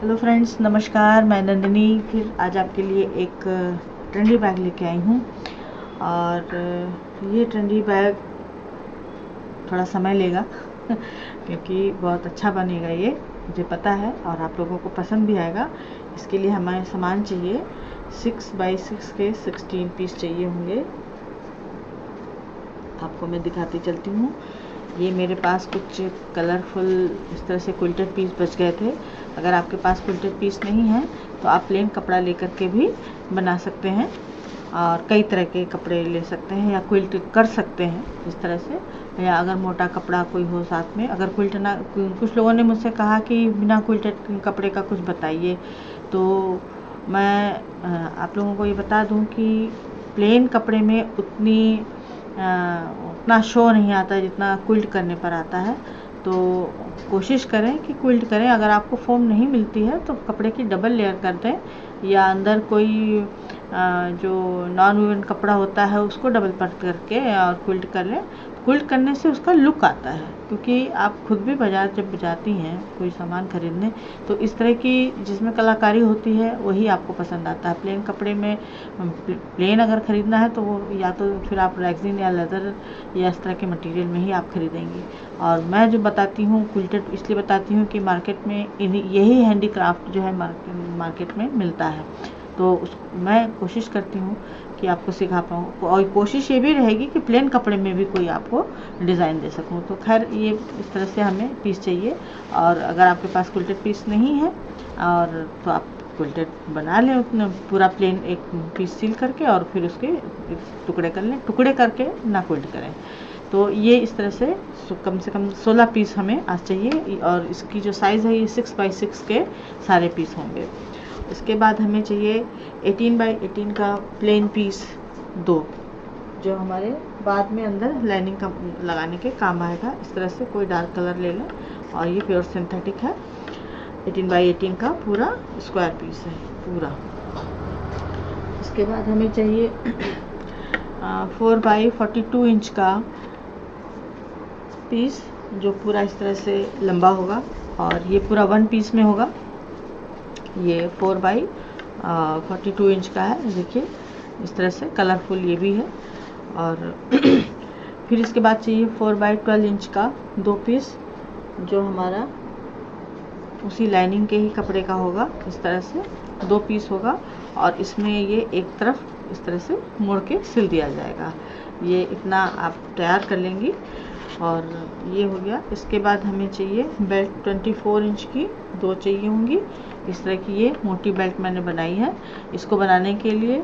Hello friends, नमस्कार। मैं नंदिनी फिर आज आपके लिए एक ट्रेंडी बैग लेके आई हूँ। और ये ट्रेंडी बैग थोड़ा समय लेगा क्योंकि बहुत अच्छा बनेगा, ये मुझे पता है और आप लोगों को पसंद भी आएगा। इसके लिए हमें सामान चाहिए 6x6 के 16 पीस चाहिए होंगे। आपको मैं दिखाती चलती हूँ। ये मेरे पास कुछ कलरफुल इस तरह से क्विल्टेड पीस बच गए थे। अगर आपके पास क्विल्टेड पीस नहीं है तो आप प्लेन कपड़ा लेकर के भी बना सकते हैं और कई तरह के कपड़े ले सकते हैं या क्विल्ट कर सकते हैं इस तरह से। या अगर मोटा कपड़ा कोई हो साथ में, अगर क्विल्ट ना, कुछ लोगों ने मुझसे कहा कि बिना क्विल्टेड कपड़े का कुछ बताइए, तो मैं आप लोगों को ये बता दूं कि प्लेन कपड़े में उतना शो नहीं आता जितना क्विल्ट करने पर आता है। तो कोशिश करें कि क्विल्ट करें। अगर आपको फोम नहीं मिलती है तो कपड़े की डबल लेयर कर दें या अंदर कोई जो नॉन वूवन कपड़ा होता है उसको डबल परत करके और क्विल्ट कर लें। क्विल्ट करने से उसका लुक आता है, क्योंकि आप खुद भी बाज़ार जब जाती हैं कोई सामान खरीदने तो इस तरह की जिसमें कलाकारी होती है वही आपको पसंद आता है। प्लेन कपड़े में प्लेन अगर ख़रीदना है तो वो या तो फिर आप रेक्सिन या लेदर या इस तरह के मटेरियल में ही आप खरीदेंगी। और मैं जो बताती हूँ क्विल्टेड इसलिए बताती हूँ कि मार्केट में यही हैंडीक्राफ्ट जो है मार्केट में मिलता है। तो मैं कोशिश करती हूँ कि आपको सिखा पाऊँ और कोशिश ये भी रहेगी कि प्लेन कपड़े में भी कोई आपको डिज़ाइन दे सकूँ। तो खैर ये इस तरह से हमें पीस चाहिए। और अगर आपके पास क्विल्टेड पीस नहीं है और तो आप क्विल्टेड बना लें, उतना पूरा प्लेन एक पीस सील करके और फिर उसके टुकड़े कर लें। टुकड़े करके ना क्विल्ट करें। तो ये इस तरह से कम 16 पीस हमें आज चाहिए और इसकी जो साइज़ है ये 6x6 के सारे पीस होंगे। इसके बाद हमें चाहिए 18x18 का प्लेन पीस 2, जो हमारे बाद में अंदर लाइनिंग का लगाने के काम आएगा। इस तरह से कोई डार्क कलर ले लें और ये प्योर सिंथेटिक है। 18x18 का पूरा स्क्वायर पीस है पूरा। इसके बाद हमें चाहिए 4x42 इंच का पीस, जो पूरा इस तरह से लंबा होगा और ये पूरा 1 पीस में होगा। ये 4x42 इंच का है, देखिए इस तरह से कलरफुल ये भी है। और फिर इसके बाद चाहिए 4x12 इंच का 2 पीस, जो हमारा उसी लाइनिंग के ही कपड़े का होगा। इस तरह से 2 पीस होगा और इसमें ये एक तरफ इस तरह से मोड़ के सिल दिया जाएगा। ये इतना आप तैयार कर लेंगी और ये हो गया। इसके बाद हमें चाहिए बेल्ट 24 इंच की 2 चाहिए होंगी। इस तरह की ये मोटी बेल्ट मैंने बनाई है। इसको बनाने के लिए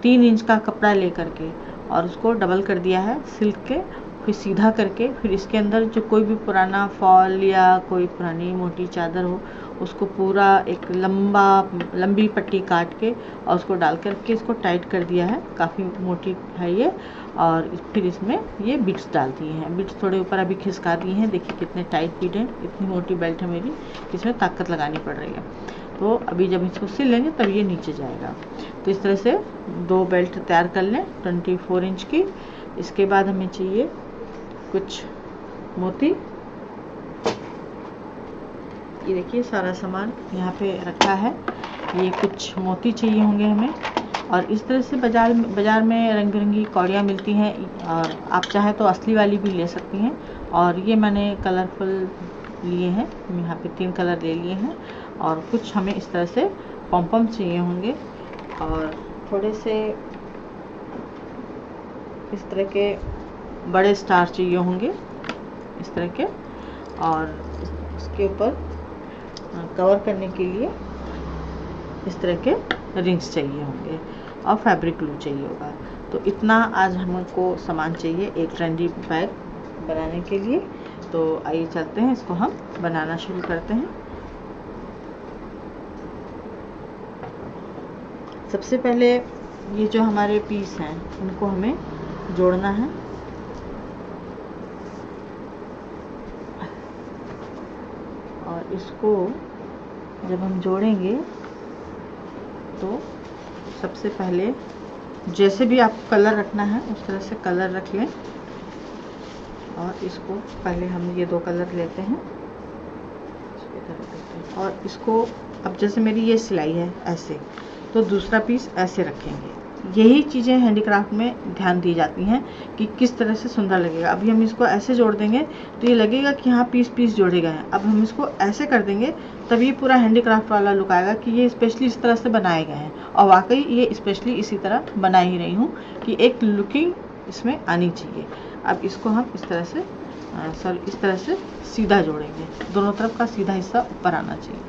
3 इंच का कपड़ा लेकर के और उसको डबल कर दिया है सिल्क के, फिर सीधा करके फिर इसके अंदर जो कोई भी पुराना फॉल या कोई पुरानी मोटी चादर हो उसको पूरा एक लंबी पट्टी काट के और उसको डाल करके इसको टाइट कर दिया है। काफ़ी मोटी है ये। और फिर इसमें ये बिट्स डाल दिए हैं। बिट्स थोड़े ऊपर अभी खिसका दिए हैं। देखिए कितने टाइट बिट हैं। इतनी मोटी बेल्ट है मेरी, इसमें ताकत लगानी पड़ रही है। तो अभी जब इसको सिल लेंगे तब ये नीचे जाएगा। तो इस तरह से 2 बेल्ट तैयार कर लें 24 इंच की। इसके बाद हमें चाहिए कुछ मोती। ये देखिए सारा सामान यहाँ पे रखा है। ये कुछ मोती चाहिए होंगे हमें। और इस तरह से बाज़ार में रंग बिरंगी कौड़ियाँ मिलती हैं और आप चाहे तो असली वाली भी ले सकती हैं। और ये मैंने कलरफुल लिए हैं, यहाँ पे 3 कलर ले लिए हैं। और कुछ हमें इस तरह से पॉम चाहिए होंगे और थोड़े से इस तरह के बड़े स्टार चाहिए होंगे इस तरह के। और इसके ऊपर कवर करने के लिए इस तरह के रिंग्स चाहिए होंगे और फैब्रिक ग्लू चाहिए होगा। तो इतना आज हमको सामान चाहिए एक ट्रेंडी बैग बनाने के लिए। तो आइए चलते हैं, इसको हम बनाना शुरू करते हैं। सबसे पहले ये जो हमारे पीस हैं उनको हमें जोड़ना है। और इसको जब हम जोड़ेंगे तो सबसे पहले जैसे भी आपको कलर रखना है उस तरह से कलर रख लें। और इसको पहले हम ये 2 कलर लेते हैं, तरह देते हैं। और इसको अब जैसे मेरी ये सिलाई है ऐसे, तो दूसरा पीस ऐसे रखेंगे। यही चीज़ें हैंडीक्राफ्ट में ध्यान दी जाती हैं कि किस तरह से सुंदर लगेगा। अभी हम इसको ऐसे जोड़ देंगे तो ये लगेगा कि हाँ पीस पीस जोड़े गए हैं। अब हम इसको ऐसे कर देंगे तभी पूरा हैंडीक्राफ्ट वाला लुक आएगा कि ये स्पेशली इस तरह से बनाए गए हैं। और वाकई ये स्पेशली इसी तरह बना ही रही हूँ कि एक लुकिंग इसमें आनी चाहिए। अब इसको हम इस तरह से इस तरह से सीधा जोड़ेंगे, दोनों तरफ का सीधा हिस्सा ऊपर आना चाहिए।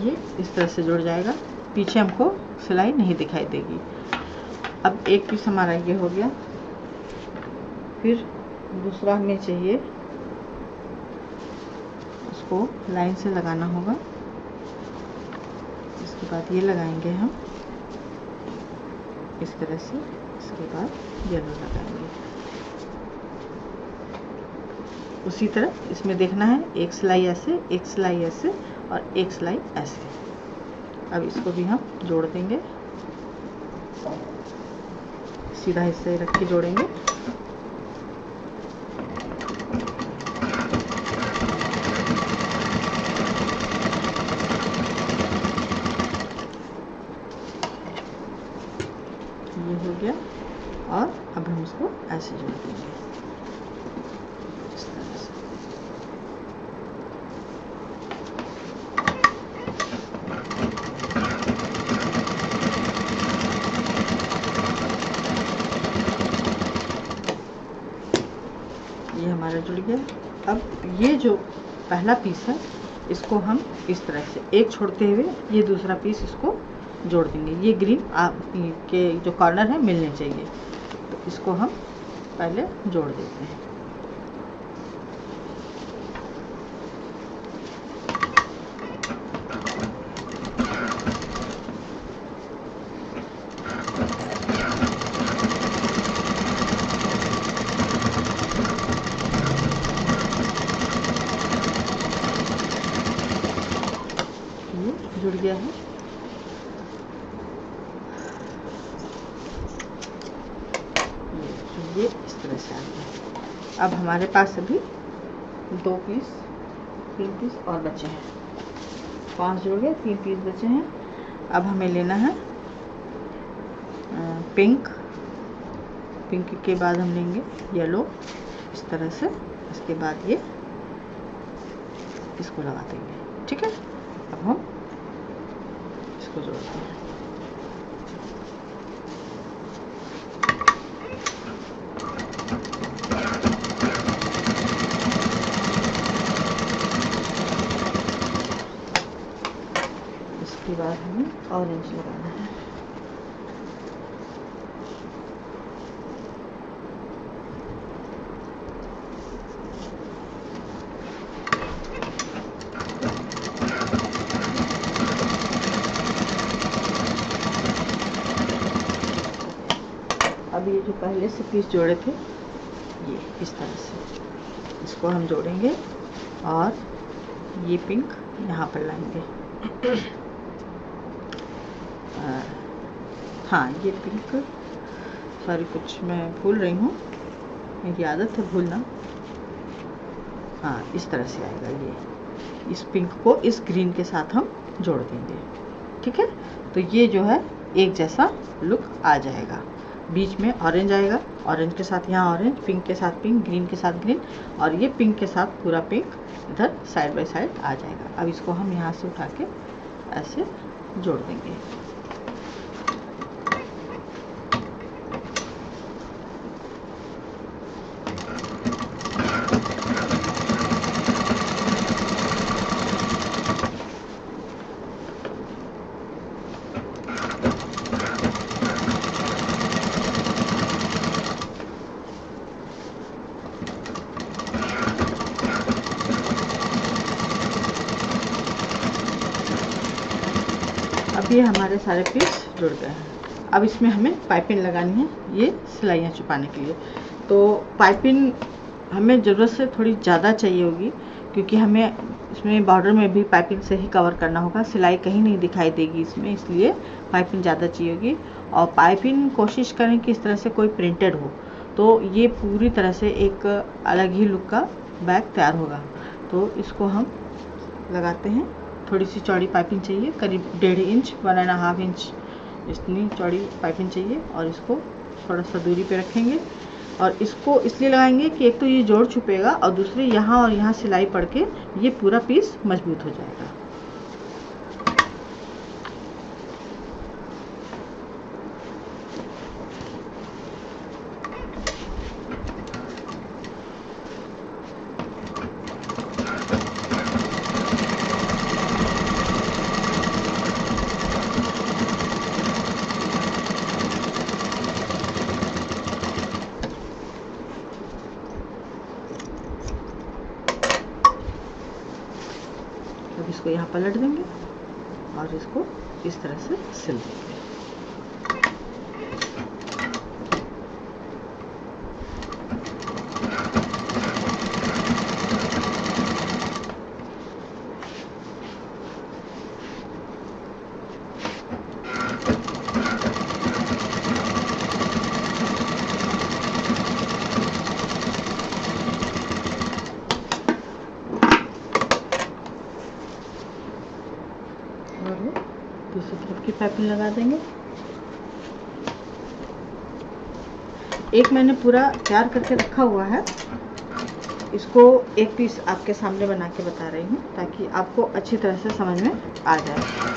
ये इस तरह से जुड़ जाएगा, पीछे हमको सिलाई नहीं दिखाई देगी। अब एक पीस हमारा ये हो गया। फिर दूसरा हमें चाहिए, उसको लाइन से लगाना होगा। इसके बाद ये लगाएंगे हम इस तरह से, इसके बाद येलो लगाएंगे। उसी तरह इसमें देखना है, एक सिलाई ऐसे, एक सिलाई ऐसे और एक सिलाई ऐसे। अब इसको भी हम जोड़ देंगे, सीधा हिस्से रख के जोड़ेंगे। ये हो गया। और अब हम इसको ऐसे जोड़ देंगे इस तरह से। ये हमारा जुड़ गया। अब ये जो पहला पीस है इसको हम इस तरह से एक छोड़ते हुए ये दूसरा पीस इसको जोड़ देंगे। ये ग्रीन के जो कॉर्नर है मिलने चाहिए, तो इसको हम पहले जोड़ देते हैं। ये जुड़ गया है। ये इस तरह से आ गया। अब हमारे पास अभी 2 पीस 3 पीस और बचे हैं। 5 जुड़ गए, 3 पीस बचे हैं। अब हमें लेना है पिंक। पिंक के बाद हम लेंगे येलो इस तरह से। इसके बाद ये इसको लगा देंगे। ठीक है, अब हम इसको जोड़ते हैं। इसके बाद हमें ऑरेंज लगाना है। अब ये जो पहले से पीस जोड़े थे ये इस तरह से इसको हम जोड़ेंगे और ये पिंक यहाँ पर लाएंगे। हाँ, ये पिंक, सॉरी कुछ मैं भूल रही हूँ, मेरी आदत है भूलना। हाँ, इस तरह से आएगा। ये इस पिंक को इस ग्रीन के साथ हम जोड़ देंगे। ठीक है, तो ये जो है एक जैसा लुक आ जाएगा। बीच में ऑरेंज आएगा, ऑरेंज के साथ यहाँ ऑरेंज, पिंक के साथ पिंक, ग्रीन के साथ ग्रीन, और ये पिंक के साथ पूरा पिंक इधर साइड बाय साइड आ जाएगा। अब इसको हम यहाँ से उठा के ऐसे जोड़ देंगे। अब ये हमारे सारे पीस जुड़ गए हैं। अब इसमें हमें पाइपिंग लगानी है, ये सिलाइयाँ छुपाने के लिए। तो पाइपिंग हमें ज़रूरत से थोड़ी ज़्यादा चाहिए होगी, क्योंकि हमें इसमें बॉर्डर में भी पाइपिंग से ही कवर करना होगा, सिलाई कहीं नहीं दिखाई देगी इसमें, इसलिए पाइपिंग ज़्यादा चाहिए होगी। और पाइपिंग कोशिश करें कि इस तरह से कोई प्रिंटेड हो, तो ये पूरी तरह से एक अलग ही लुक का बैग तैयार होगा। तो इसको हम लगाते हैं। थोड़ी सी चौड़ी पाइपिंग चाहिए, करीब 1.5 इंच 1.5 इंच इतनी चौड़ी पाइपिंग चाहिए। और इसको थोड़ा सा दूरी पे रखेंगे और इसको इसलिए लगाएंगे कि एक तो ये जोड़ छुपेगा और दूसरे यहाँ और यहाँ सिलाई पड़ के ये पूरा पीस मजबूत हो जाएगा। अब इसको यहाँ पलट देंगे और इसको इस तरह से सिल देंगे। दूसरी तरफ की पाइपिंग लगा देंगे। एक मैंने पूरा तैयार करके रखा हुआ है, इसको एक पीस आपके सामने बना के बता रही हूँ ताकि आपको अच्छी तरह से समझ में आ जाए।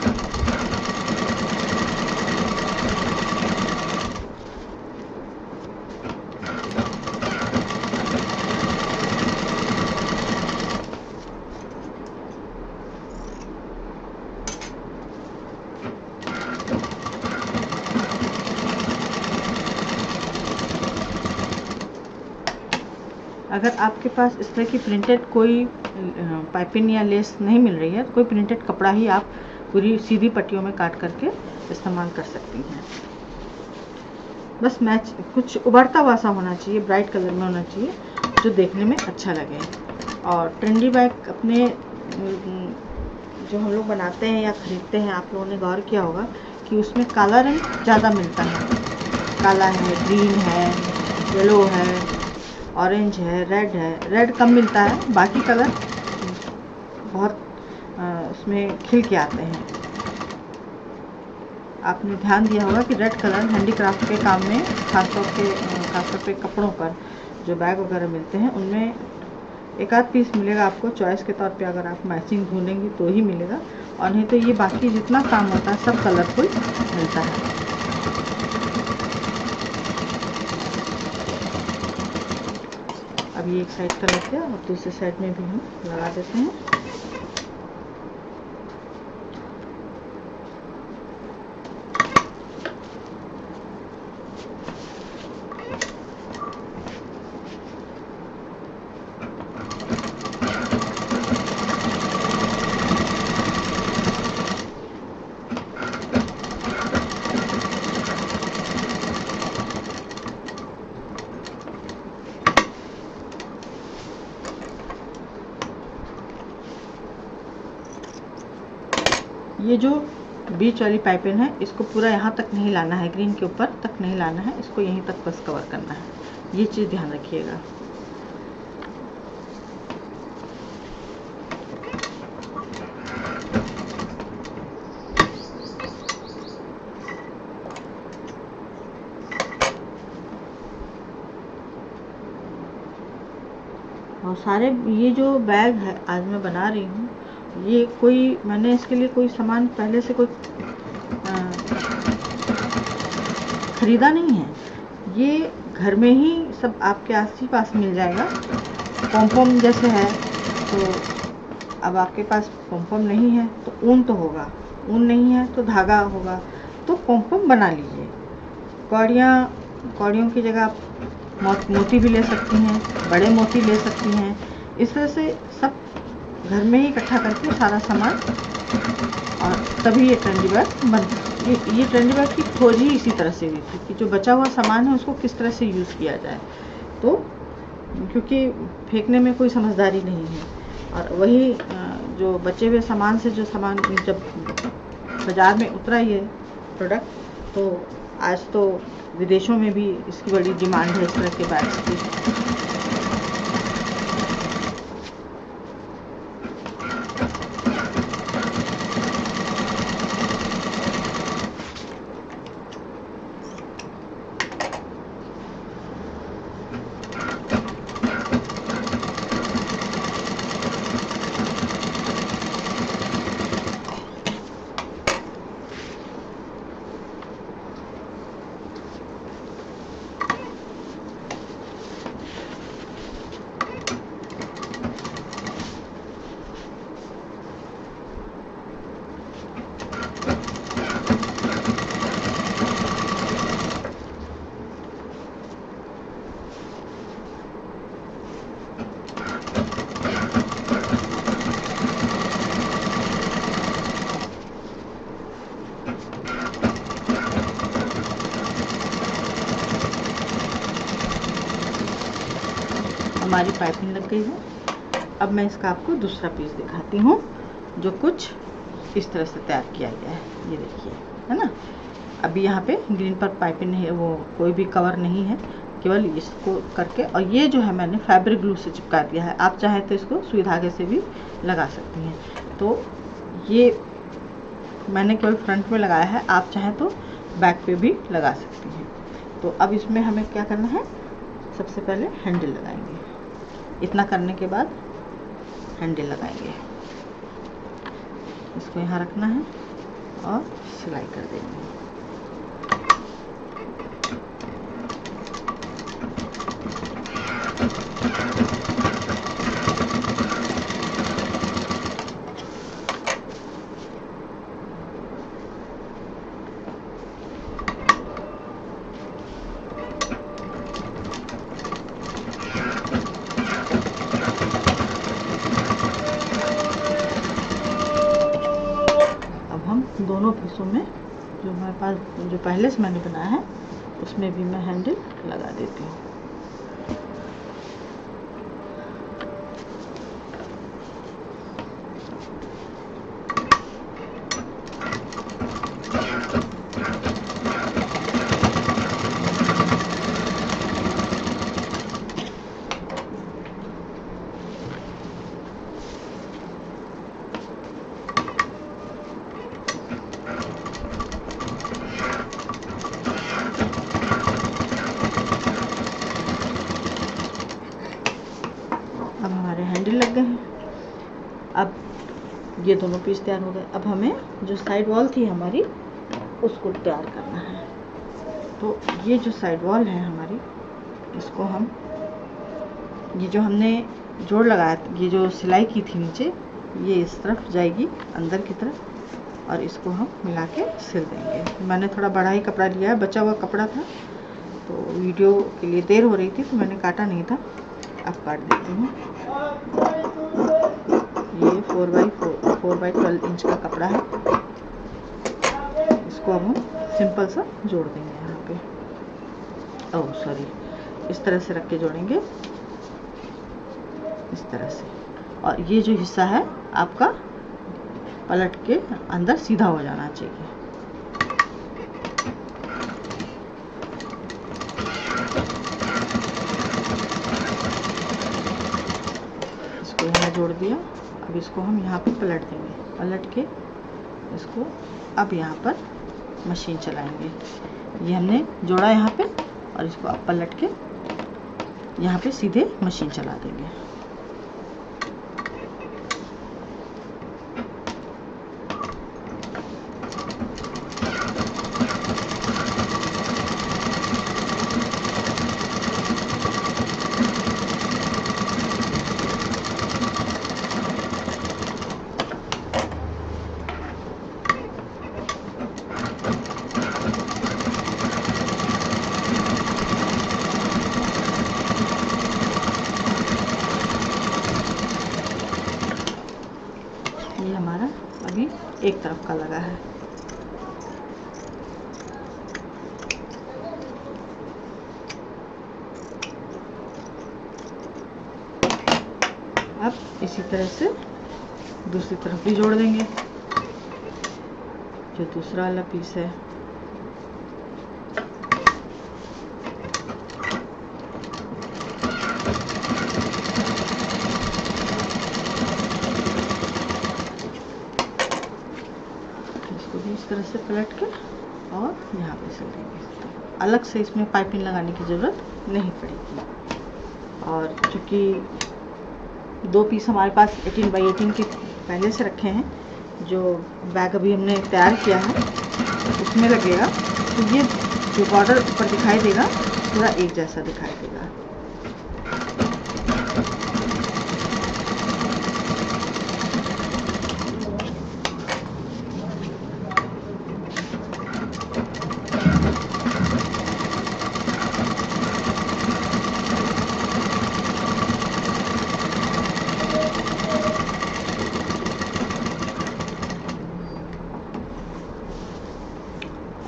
अगर आपके पास इस तरह की प्रिंटेड कोई पाइपिंग या लेस नहीं मिल रही है तो कोई प्रिंटेड कपड़ा ही आप पूरी सीधी पट्टियों में काट करके इस्तेमाल कर सकती हैं। बस मैच कुछ उभरता हुआ सा होना चाहिए, ब्राइट कलर में होना चाहिए जो देखने में अच्छा लगे। और ट्रेंडी बैग अपने जो हम लोग बनाते हैं या ख़रीदते हैं, आप लोगों ने गौर किया होगा कि उसमें काला रंग ज़्यादा मिलता है। काला है, ग्रीन है, येलो है, ऑरेंज है, रेड है। रेड कम मिलता है, बाकी कलर बहुत उसमें खिल के आते हैं। आपने ध्यान दिया होगा कि रेड कलर हैंडीक्राफ्ट के काम में खासतौर पे कपड़ों पर जो बैग वगैरह मिलते हैं उनमें एक आध पीस मिलेगा आपको चॉइस के तौर पे, अगर आप मैचिंग ढूंढेंगे तो ही मिलेगा, और नहीं तो ये बाकी जितना काम होता है सब कलरफुल मिलता है। अब ये एक साइड का लग गया और दूसरी साइड में भी हम लगा देते हैं। ये जो बीच वाली पाइपिंग है इसको पूरा यहाँ तक नहीं लाना है, ग्रीन के ऊपर तक नहीं लाना है, इसको यहीं तक बस कवर करना है। ये चीज़ ध्यान रखिएगा। और सारे ये जो बैग है आज मैं बना रही हूँ, ये कोई मैंने इसके लिए कोई सामान पहले से कोई ख़रीदा नहीं है। ये घर में ही सब आपके आस ही पास मिल जाएगा। पॉम जैसे है तो अब आपके पास पॉम नहीं है तो ऊन तो होगा, ऊन नहीं है तो धागा होगा, तो पॉम बना लीजिए। कौड़ियों की जगह आप मोती भी ले सकती हैं, बड़े मोती ले सकती हैं। इस तरह से सब घर में ही इकट्ठा करके सारा सामान, और तभी ये ट्रेंडी बैग बनता है। ये ट्रेंडी बैग की खोज ही इसी तरह से हुई थी कि जो बचा हुआ सामान है उसको किस तरह से यूज़ किया जाए। तो क्योंकि फेंकने में कोई समझदारी नहीं है, और वही जो बचे हुए सामान से जो सामान जब बाज़ार में उतरा ये प्रोडक्ट, तो आज तो विदेशों में भी इसकी बड़ी डिमांड है इस तरह के बैग्स की। हमारी पाइपिंग लग गई है। अब मैं इसका आपको दूसरा पीस दिखाती हूँ जो कुछ इस तरह से तैयार किया गया है। ये देखिए, है ना। अभी यहाँ पे ग्रीन पर पाइपिंग नहीं है, वो कोई भी कवर नहीं है, केवल इसको करके, और ये जो है मैंने फैब्रिक ग्लू से चिपका दिया है। आप चाहे तो इसको सुई धागे से भी लगा सकती हैं। तो ये मैंने केवल फ्रंट में लगाया है, आप चाहें तो बैक पे भी लगा सकती हैं। तो अब इसमें हमें क्या करना है, सबसे पहले हैंडल लगाएंगे। इतना करने के बाद हैंडल लगाएंगे, इसको यहाँ रखना है और सिलाई कर देंगे। दोनों पीसों में जो हमारे पास जो पहले से मैंने बनाया है उसमें भी मैं हैंडल लगा देती हूँ। अब हमारे हैंडल लग गए हैं। अब ये दोनों पीस तैयार हो गए। अब हमें जो साइड वॉल थी हमारी उसको तैयार करना है। तो ये जो साइड वॉल है हमारी, इसको हम, ये जो हमने जोड़ लगाया, ये जो सिलाई की थी नीचे, ये इस तरफ जाएगी अंदर की तरफ, और इसको हम मिला के सिल देंगे। मैंने थोड़ा बड़ा ही कपड़ा लिया है, बचा हुआ कपड़ा था, तो वीडियो के लिए देर हो रही थी तो मैंने काटा नहीं था। अब काट देती हूँ। ये 4x12 इंच का कपड़ा है। इसको अब हम सिंपल सा जोड़ देंगे यहाँ पे। ओह सॉरी, इस तरह से रख के जोड़ेंगे, इस तरह से। और ये जो हिस्सा है आपका पलट के अंदर सीधा हो जाना चाहिए। इसको यहाँ जोड़ दिया। अब इसको हम यहाँ पे पलट देंगे, पलट के इसको अब यहाँ पर मशीन चलाएंगे। ये हमने जोड़ा यहाँ पे, और इसको अब पलट के यहाँ पे सीधे मशीन चला देंगे। ये हमारा अभी एक तरफ का लगा है। अब इसी इसी तरह से दूसरी तरफ भी जोड़ देंगे। जो दूसरा वाला पीस है इसको भी इस तरह से पलट के और यहाँ पे सिल देंगे। तो अलग से इसमें पाइपिंग लगाने की ज़रूरत नहीं पड़ेगी। और चूँकि 2 पीस हमारे पास 18 बाई 18 के पहले से रखे हैं, जो बैग अभी हमने तैयार किया है उसमें लगेगा, तो ये जो बॉर्डर ऊपर दिखाई देगा पूरा एक जैसा दिखाई देगा।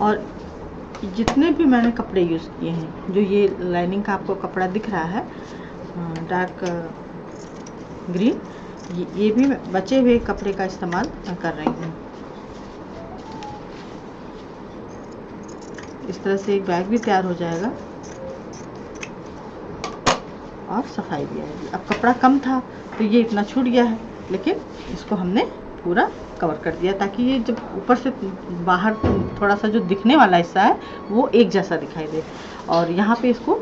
और जितने भी मैंने कपड़े यूज़ किए हैं, जो ये लाइनिंग का आपको कपड़ा दिख रहा है डार्क ग्रीन, ये भी बचे हुए कपड़े का इस्तेमाल कर रही हूँ। इस तरह से एक बैग भी तैयार हो जाएगा और सफाई भी आएगी। अब कपड़ा कम था तो ये इतना छूट गया है, लेकिन इसको हमने पूरा कवर कर दिया ताकि ये जब ऊपर से बाहर थोड़ा सा जो दिखने वाला हिस्सा है वो एक जैसा दिखाई दे। और यहाँ पे इसको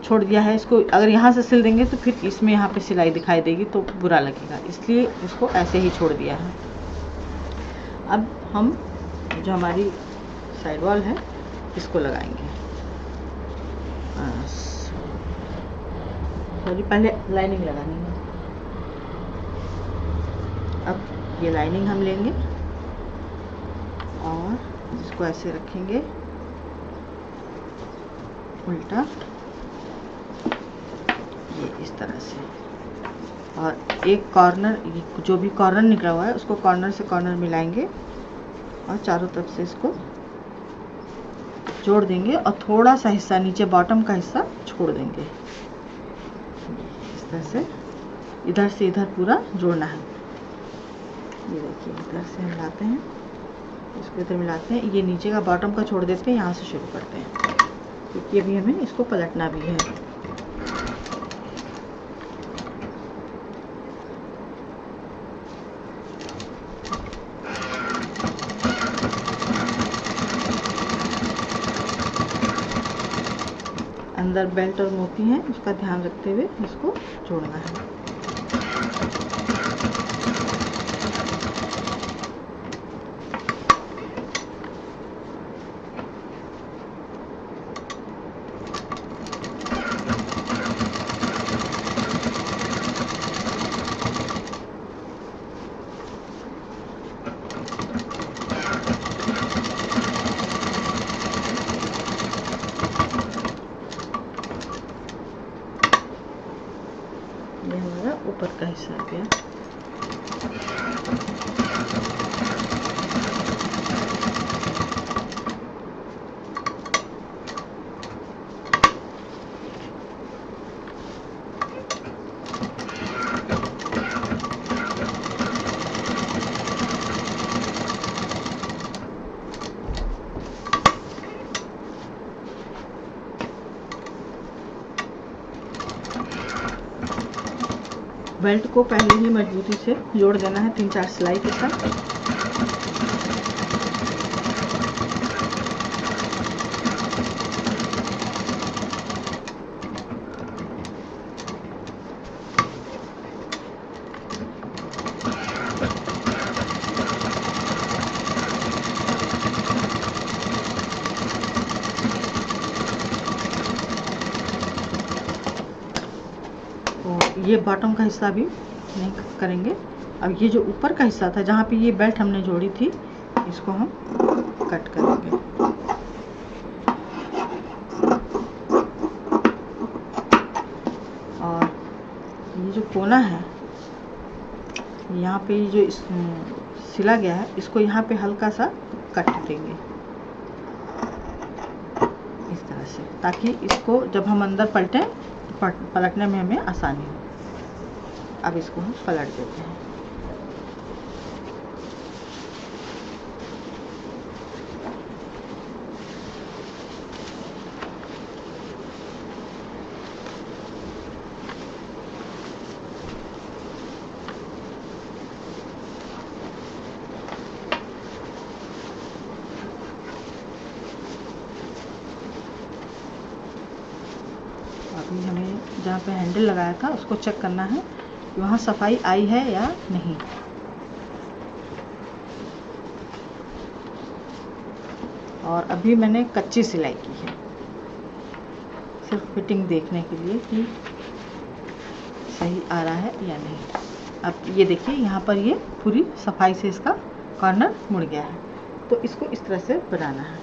छोड़ दिया है। इसको अगर यहाँ से सिल देंगे तो फिर इसमें यहाँ पे सिलाई दिखाई देगी तो बुरा लगेगा, इसलिए इसको ऐसे ही छोड़ दिया है। अब हम जो हमारी साइड वॉल है इसको लगाएंगे। सॉरी, पहले लाइनिंग लगानी है। अब ये लाइनिंग हम लेंगे और इसको ऐसे रखेंगे उल्टा, ये इस तरह से, और एक कॉर्नर, जो भी कॉर्नर निकला हुआ है उसको कॉर्नर से कॉर्नर मिलाएंगे और चारों तरफ से इसको जोड़ देंगे और थोड़ा सा हिस्सा नीचे बॉटम का हिस्सा छोड़ देंगे। इस तरह से इधर से इधर पूरा जोड़ना है। ये देखिए, इधर से हम लाते हैं, इसको इधर मिलाते हैं, ये नीचे का बॉटम का छोड़ देते हैं, यहाँ से शुरू करते हैं क्योंकि अभी हमें इसको पलटना भी है। अंदर बेल्ट और मोती हैं, उसका ध्यान रखते हुए इसको जोड़ना है। ये हमारा ऊपर का हिस्सा आ गया। बेल्ट को पहले ही मजबूती से जोड़ देना है 3-4 सिलाई के साथ। ये बॉटम का हिस्सा भी नहीं करेंगे। अब ये जो ऊपर का हिस्सा था जहाँ पे ये बेल्ट हमने जोड़ी थी, इसको हम कट करेंगे। और ये जो कोना है, यहाँ पे जो सिला गया है, इसको यहाँ पे हल्का सा कट देंगे इस तरह से, ताकि इसको जब हम अंदर पलटें तो पलटने में हमें आसानी हो। अब इसको हम पलट देते हैं। अभी हमें जहाँ पे हैंडल लगाया था उसको चेक करना है कि वहाँ सफाई आई है या नहीं। और अभी मैंने कच्ची सिलाई की है, सिर्फ फिटिंग देखने के लिए कि सही आ रहा है या नहीं। अब ये देखिए यहाँ पर ये पूरी सफाई से इसका कॉर्नर मुड़ गया है, तो इसको इस तरह से बनाना है।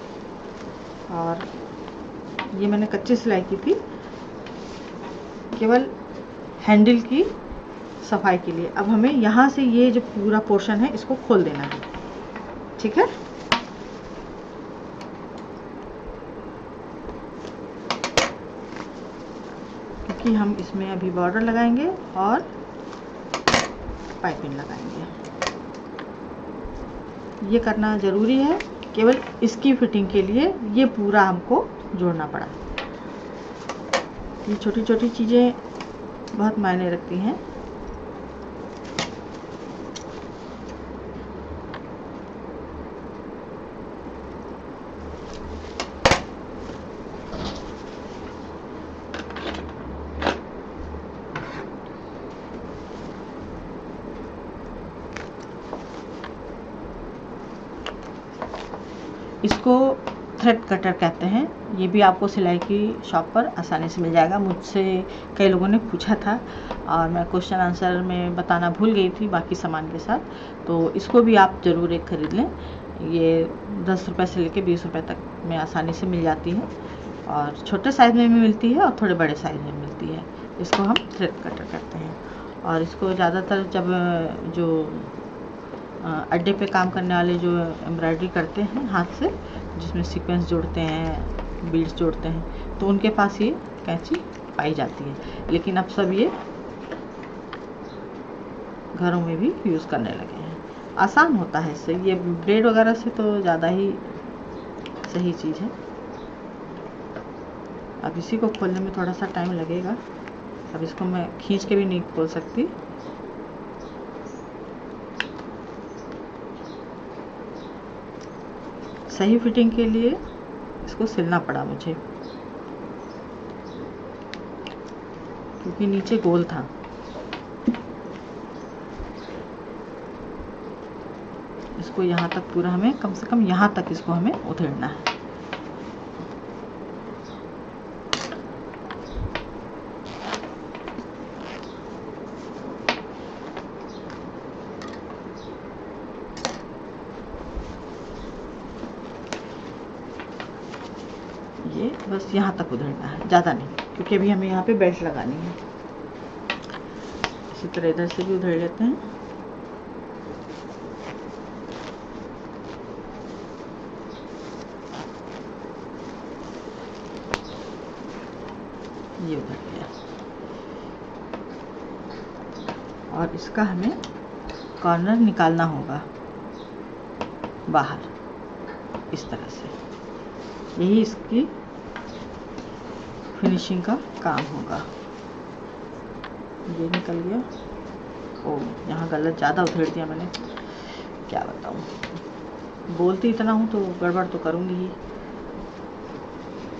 और ये मैंने कच्ची सिलाई की थी केवल हैंडल की सफाई के लिए। अब हमें यहाँ से ये जो पूरा पोर्शन है इसको खोल देना है, ठीक है। क्योंकि हम इसमें अभी बॉर्डर लगाएंगे और पाइपिंग लगाएंगे, ये करना ज़रूरी है। केवल इसकी फिटिंग के लिए ये पूरा हमको जोड़ना पड़ा। ये छोटी छोटी चीज़ें बहुत मायने रखती हैं। इसको थ्रेड कटर कहते हैं। ये भी आपको सिलाई की शॉप पर आसानी से मिल जाएगा। मुझसे कई लोगों ने पूछा था और मैं क्वेश्चन आंसर में बताना भूल गई थी बाकी सामान के साथ, तो इसको भी आप ज़रूर एक ख़रीद लें। ये 10 रुपये से लेकर 20 रुपये तक में आसानी से मिल जाती है, और छोटे साइज़ में भी मिलती है और थोड़े बड़े साइज़ में मिलती है। इसको हम थ्रेड कटर कहते हैं। और इसको ज़्यादातर जब जो अड्डे पे काम करने वाले जो एम्ब्रॉयडरी करते हैं हाथ से, जिसमें सीक्वेंस जोड़ते हैं, बीड्स जोड़ते हैं, तो उनके पास ये कैंची पाई जाती है। लेकिन अब सब ये घरों में भी यूज़ करने लगे हैं। आसान होता है इससे, ये ब्लेड वगैरह से तो ज़्यादा ही सही चीज़ है। अब इसी को खोलने में थोड़ा सा टाइम लगेगा। अब इसको मैं खींच के भी नहीं खोल सकती। सही फिटिंग के लिए इसको सिलना पड़ा मुझे, क्योंकि नीचे गोल था। इसको यहाँ तक पूरा हमें, कम से कम यहाँ तक इसको हमें उधेड़ना है। ये बस यहाँ तक उधेड़ना है, ज़्यादा नहीं, क्योंकि अभी हमें यहाँ पे बेल्ट लगानी है। इसी तरह इधर से भी उधेड़ लेते हैं। ये उधर गया। और इसका हमें कॉर्नर निकालना होगा बाहर, इस तरह से। यही इसकी फिनिशिंग का काम होगा। ये निकल गया। ओ, यहाँ गलत ज़्यादा उधेड़ दिया मैंने, क्या बताऊँ। बोलती इतना हूँ तो गड़बड़ तो करूँगी ही,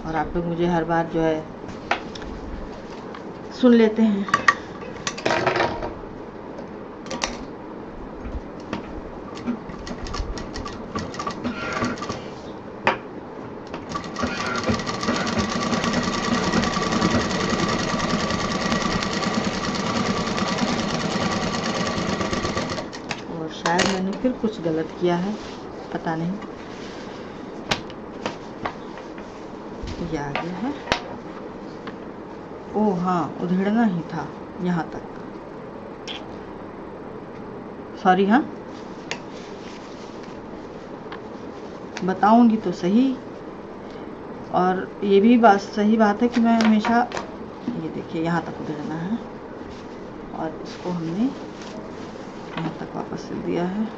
और आप लोग मुझे हर बार जो है सुन लेते हैं। शायद मैंने फिर कुछ गलत किया है, पता नहीं। ये आ गया है। ओ हाँ, उधेड़ना ही था यहाँ तक। सॉरी। हाँ, बताऊंगी तो सही। और ये भी बात सही बात है कि मैं हमेशा, ये देखिए यहाँ तक उधेड़ना है, और इसको हमने यहाँ तक वापस सिल दिया है।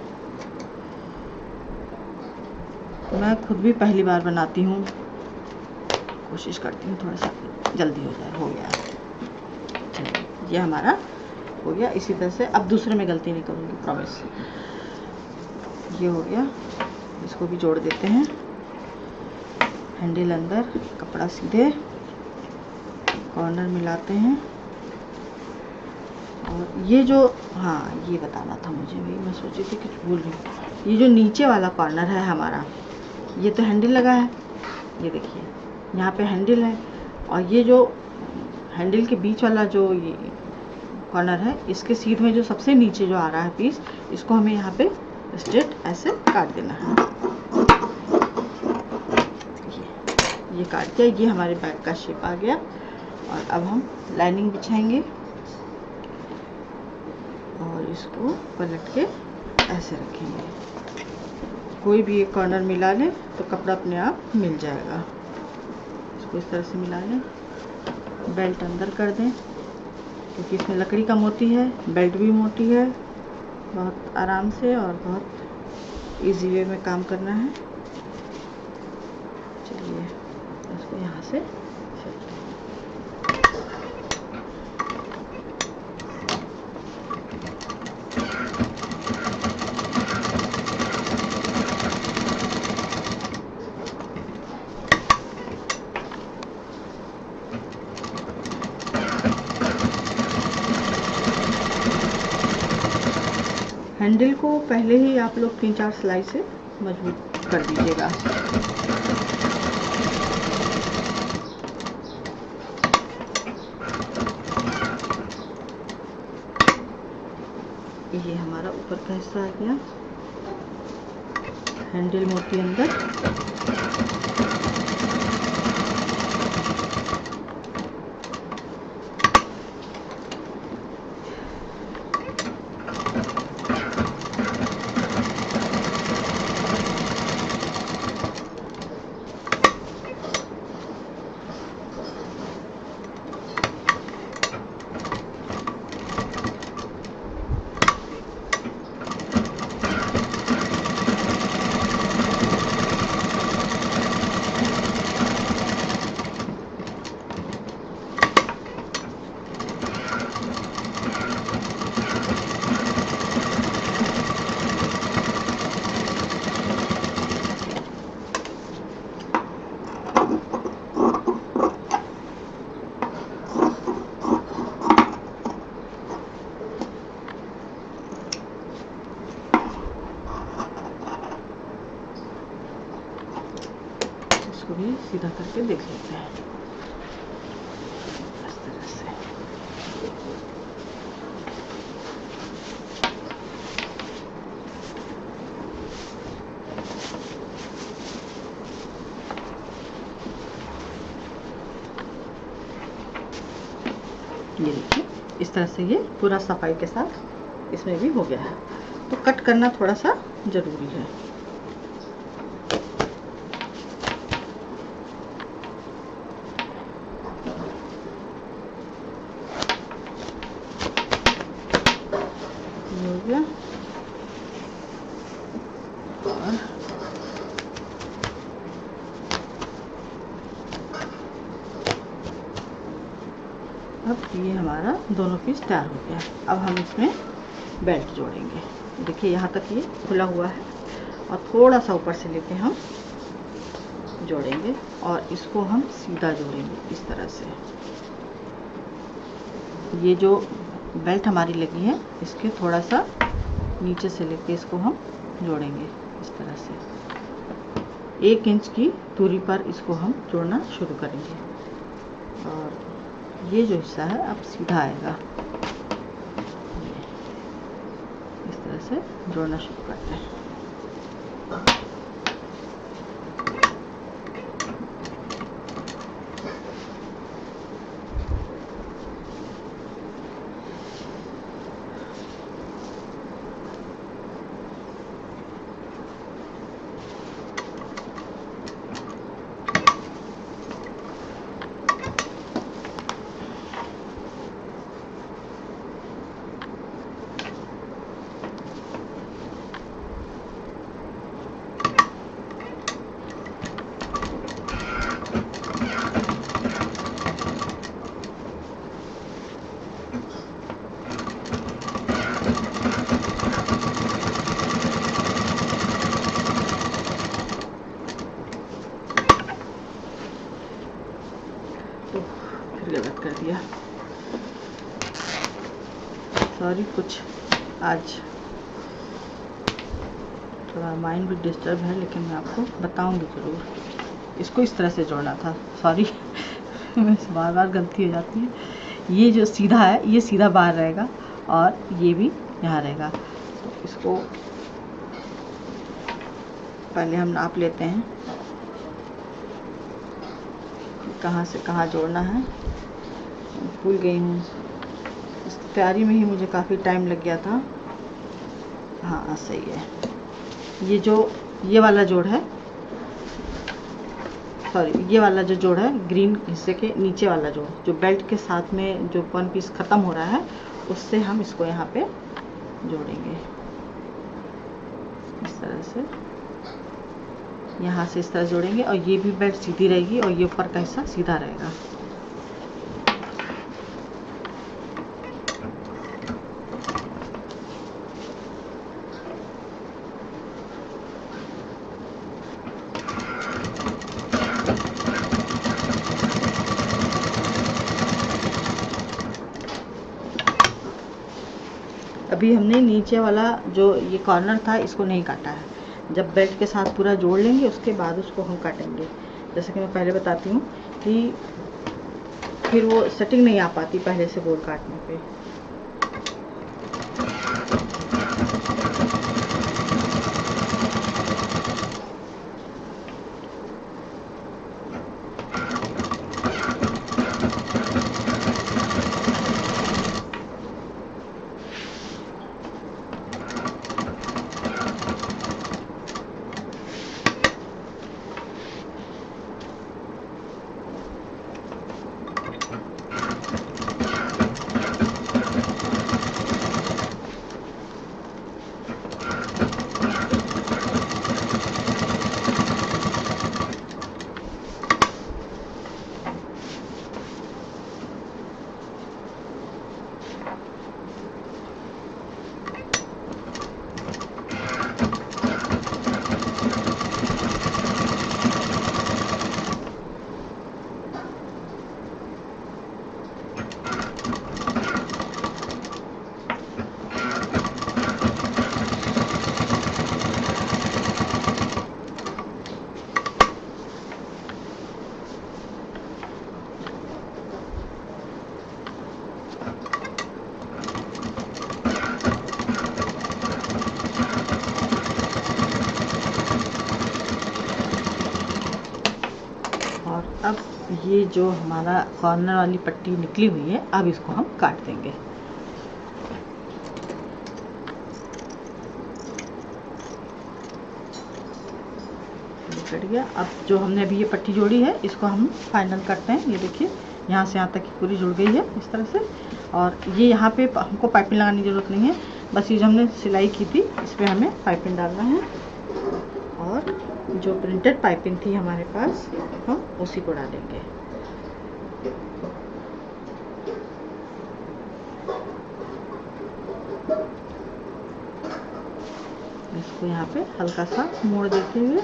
मैं खुद भी पहली बार बनाती हूँ, कोशिश करती हूँ थोड़ा सा जल्दी हो जाए। हो गया, चलिए ये हमारा हो गया। इसी तरह से अब दूसरे में गलती नहीं करूँगी, प्रॉमिस। ये हो गया, इसको भी जोड़ देते हैं। हैंडल अंदर, कपड़ा सीधे, कॉर्नर मिलाते हैं। और ये जो, हाँ ये बताना था मुझे भी, मैं सोची थी कुछ भूल रही हूँ। ये जो नीचे वाला कॉर्नर है हमारा, ये तो हैंडल लगा है, ये देखिए यहाँ पे हैंडल है, और ये जो हैंडल के बीच वाला जो ये कॉर्नर है, इसके सीध में जो सबसे नीचे जो आ रहा है पीस, इसको हमें यहाँ पे स्ट्रेट ऐसे काट देना है। ये काट दिया, ये हमारे बैग का शेप आ गया। और अब हम लाइनिंग बिछाएंगे और इसको पलट के ऐसे रखेंगे। कोई भी एक कॉर्नर मिला लें तो कपड़ा अपने आप मिल जाएगा। इसको इस तरह से मिला लें, बेल्ट अंदर कर दें, क्योंकि इसमें लकड़ी का मोती है, बेल्ट भी मोटी है। बहुत आराम से और बहुत इजी वे में काम करना है। चलिए इसको यहाँ से हैंडल को पहले ही आप लोग 3-4 सिलाई से मजबूत कर दीजिएगा। ये हमारा ऊपर का हिस्सा आ गया, हैंडल मोती अंदर। इसको भी सीधा करके देख लेते हैं इस तरह से। ये देखिए इस तरह से ये पूरा सफाई के साथ इसमें भी हो गया है। तो कट करना थोड़ा सा ज़रूरी है। ये हो गया। और अब ये हमारा दोनों पीस तैयार हो गया। अब हम इसमें बेल्ट जोड़ेंगे। देखिए यहाँ तक ये खुला हुआ है और थोड़ा सा ऊपर से लेके हम जोड़ेंगे और इसको हम सीधा जोड़ेंगे इस तरह से। ये जो बेल्ट हमारी लगी है इसके थोड़ा सा नीचे से लेके इसको हम जोड़ेंगे इस तरह से। 1 इंच की दूरी पर इसको हम जोड़ना शुरू करेंगे और ये जो हिस्सा है अब सीधा आएगा। इस तरह से जोड़ना शुरू करते हैं। दिया। सॉरी, कुछ आज थोड़ा माइंड भी डिस्टर्ब है, लेकिन मैं आपको बताऊंगी ज़रूर। इसको इस तरह से जोड़ना था, सॉरी मैं बार बार गलती हो जाती है। ये जो सीधा है ये सीधा बाहर रहेगा और ये भी यहाँ रहेगा। तो इसको पहले हम नाप लेते हैं कहाँ से कहाँ जोड़ना है। भूल गई हूँ, इस तैयारी में ही मुझे काफ़ी टाइम लग गया था। हाँ सही है। ये वाला जोड़ है, सॉरी ये वाला जो जोड़ है ग्रीन हिस्से के नीचे वाला जोड़, जो बेल्ट के साथ में जो वन पीस ख़त्म हो रहा है, उससे हम इसको यहाँ पे जोड़ेंगे इस तरह से। यहाँ से इस तरह जोड़ेंगे और ये भी बेल्ट सीधी रहेगी और ये ऊपर का हिस्सा सीधा रहेगा। अभी हमने नीचे वाला जो ये कॉर्नर था इसको नहीं काटा है। जब बेल्ट के साथ पूरा जोड़ लेंगे उसके बाद उसको हम काटेंगे। जैसे कि मैं पहले बताती हूँ कि फिर वो सेटिंग नहीं आ पाती पहले से बोल काटने पे। अब ये जो हमारा कॉर्नर वाली पट्टी निकली हुई है, अब इसको हम काट देंगे। कट गया। अब जो हमने अभी ये पट्टी जोड़ी है इसको हम फाइनल करते हैं। ये देखिए यहाँ से यहाँ तक की पूरी जुड़ गई है इस तरह से। और ये यहाँ पे हमको पाइपिंग लगाने की ज़रूरत नहीं है, बस ये जो हमने सिलाई की थी इस पर हमें पाइपिंग डालना है। और जो प्रिंटेड पाइपिंग थी हमारे पास हम उसी को डालेंगे। इसको यहाँ पे हल्का सा मोड़ देते हुए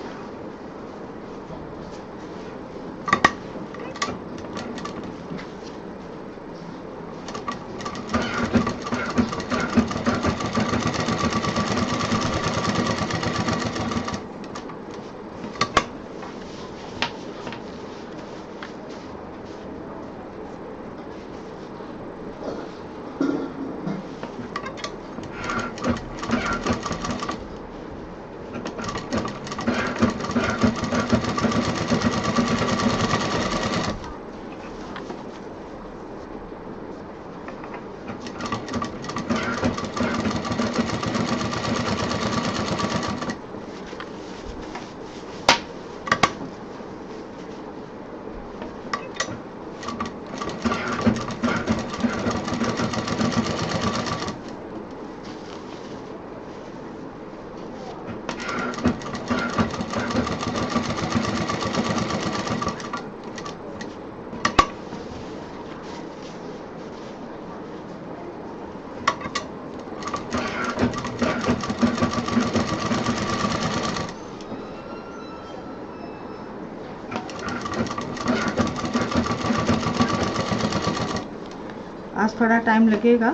आज थोड़ा टाइम लगेगा,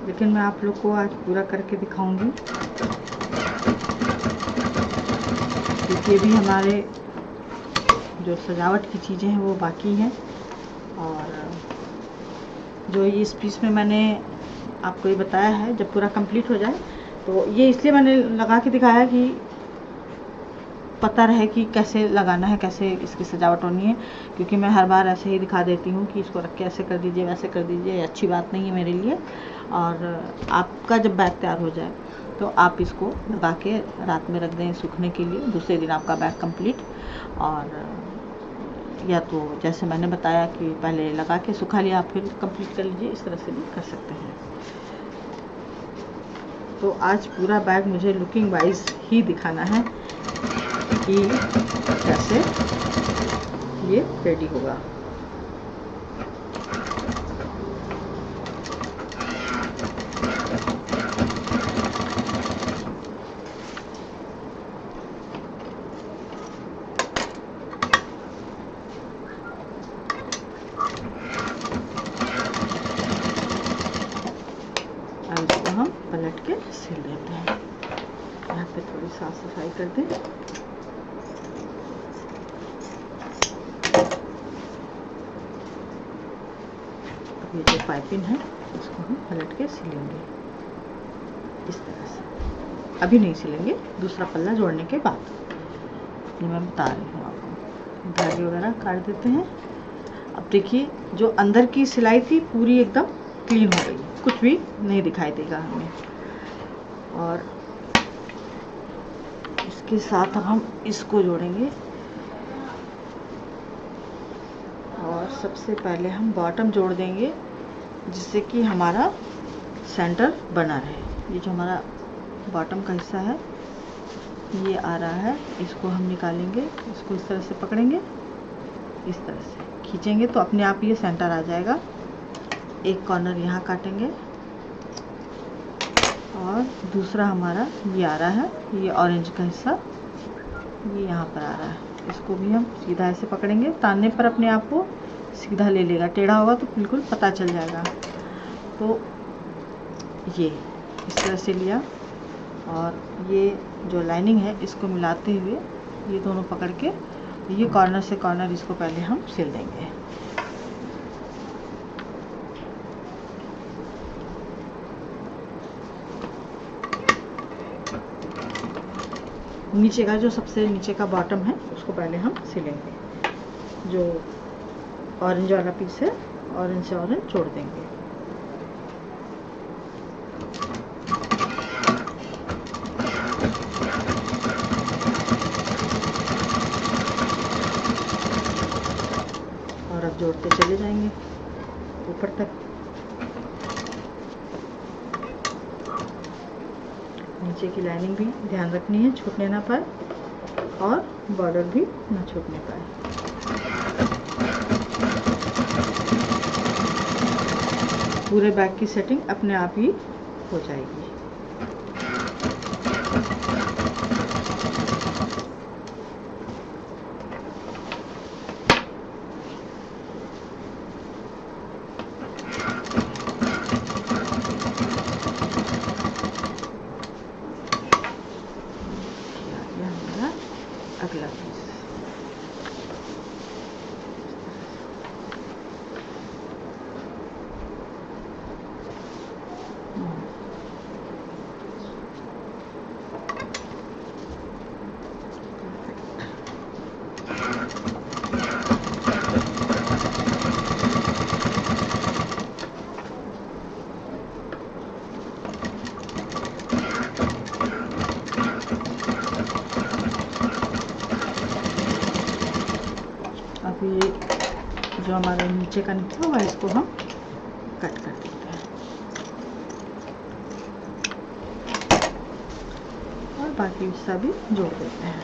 लेकिन मैं आप लोग को आज पूरा करके दिखाऊंगी, क्योंकि अभी हमारे जो सजावट की चीज़ें हैं वो बाकी हैं। और जो इस पीस में मैंने आपको ये बताया है, जब पूरा कंप्लीट हो जाए तो ये इसलिए मैंने लगा के दिखाया कि पता रहे कि कैसे लगाना है, कैसे इसकी सजावट होनी है, क्योंकि मैं हर बार ऐसे ही दिखा देती हूँ कि इसको रख के ऐसे कर दीजिए, वैसे कर दीजिए, अच्छी बात नहीं है मेरे लिए। और आपका जब बैग तैयार हो जाए तो आप इसको लगा के रात में रख दें सूखने के लिए, दूसरे दिन आपका बैग कंप्लीट। और या तो जैसे मैंने बताया कि पहले लगा के सुखा लिया, आप फिर कंप्लीट कर लीजिए, इस तरह से भी कर सकते हैं। तो आज पूरा बैग मुझे लुकिंग वाइज ही दिखाना है कि कैसे ये रेडी होगा। अब इसको हम पलट के सिल देते हैं। यहाँ पे थोड़ी साफ सफाई कर दें। अब ये जो पाइपिंग है इसको हम पलट के सिलेंगे इस तरह से। अभी नहीं सिलेंगे, दूसरा पल्ला जोड़ने के बाद। ये मैं बता रही हूँ आपको। धागे वगैरह काट देते हैं। अब देखिए, जो अंदर की सिलाई थी पूरी एकदम क्लीन हो गई, कुछ भी नहीं दिखाई देगा हमें। और इसके साथ अब हम इसको जोड़ेंगे। और सबसे पहले हम बॉटम जोड़ देंगे, जिससे कि हमारा सेंटर बना रहे। ये जो हमारा बॉटम का हिस्सा है ये आ रहा है, इसको हम निकालेंगे। इसको इस तरह से पकड़ेंगे, इस तरह से खींचेंगे तो अपने आप ये सेंटर आ जाएगा। एक कॉर्नर यहाँ काटेंगे और दूसरा हमारा ये आ रहा है, ये ऑरेंज का हिस्सा ये यहाँ पर आ रहा है। इसको भी हम सीधा ऐसे पकड़ेंगे, तानने पर अपने आप को सीधा ले लेगा। टेढ़ा होगा तो बिल्कुल पता चल जाएगा। तो ये इस तरह से लिया और ये जो लाइनिंग है इसको मिलाते हुए ये दोनों पकड़ के ये कॉर्नर से कॉर्नर इसको पहले हम सिल देंगे। नीचे का जो सबसे नीचे का बॉटम है उसको पहले हम सिलेंगे। जो ऑरेंज वाला पीस है, ऑरेंज से ऑरेंज जोड़ देंगे। और अब जोड़ते चले जाएंगे ऊपर तक। नीचे की लाइनिंग भी ध्यान रखनी है, छूटने ना पाए, और बॉर्डर भी ना छूटने पाए। पूरे बैग की सेटिंग अपने आप ही हो जाएगी। अगला पीस अभी जो हमारा नीचे का निकला हुआ है इसको हम कट कर देते हैं और बाकी हिस्सा भी जोड़ देते हैं।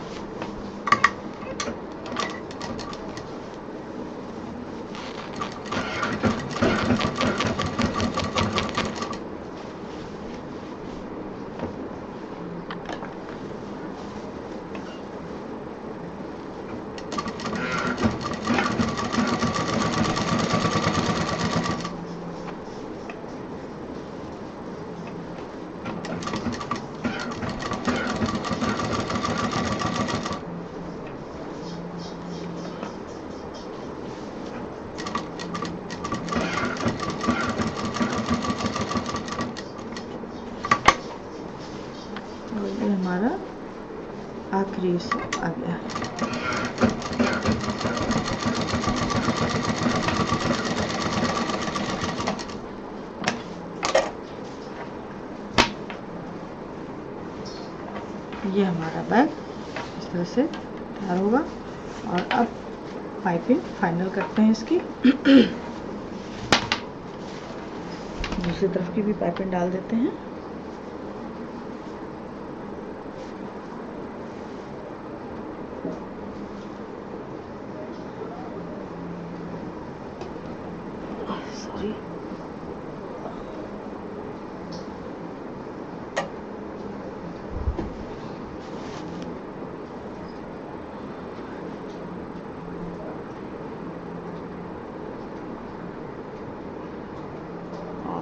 ये सब आ गया। ये हमारा बैग इस तरह से तैयार होगा। और अब पाइपिंग फाइनल करते हैं इसकी। दूसरी तरफ की भी पाइपिंग डाल देते हैं। सॉरी,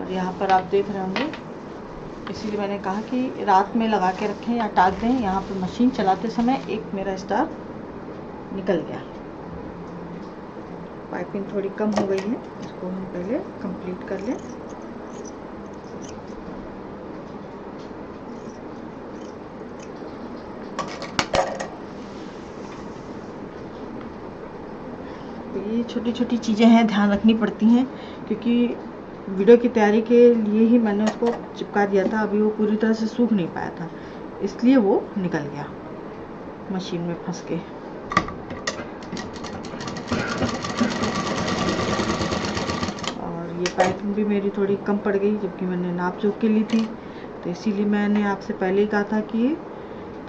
यहाँ पर आप देख रहे होंगे, इसीलिए मैंने कहा कि रात में लगा के रखें या टाक दें। यहाँ पर मशीन चलाते समय एक मेरा स्टार निकल गया। पाइपिंग थोड़ी कम हो गई है, इसको हम पहले कंप्लीट कर लें। ये छोटी छोटी चीज़ें हैं, ध्यान रखनी पड़ती हैं, क्योंकि वीडियो की तैयारी के लिए ही मैंने उसको चिपका दिया था। अभी वो पूरी तरह से सूख नहीं पाया था, इसलिए वो निकल गया मशीन में फंस के। और ये पाइपिंग भी मेरी थोड़ी कम पड़ गई, जबकि मैंने नाप जोख के ली थी। तो इसीलिए मैंने आपसे पहले ही कहा था कि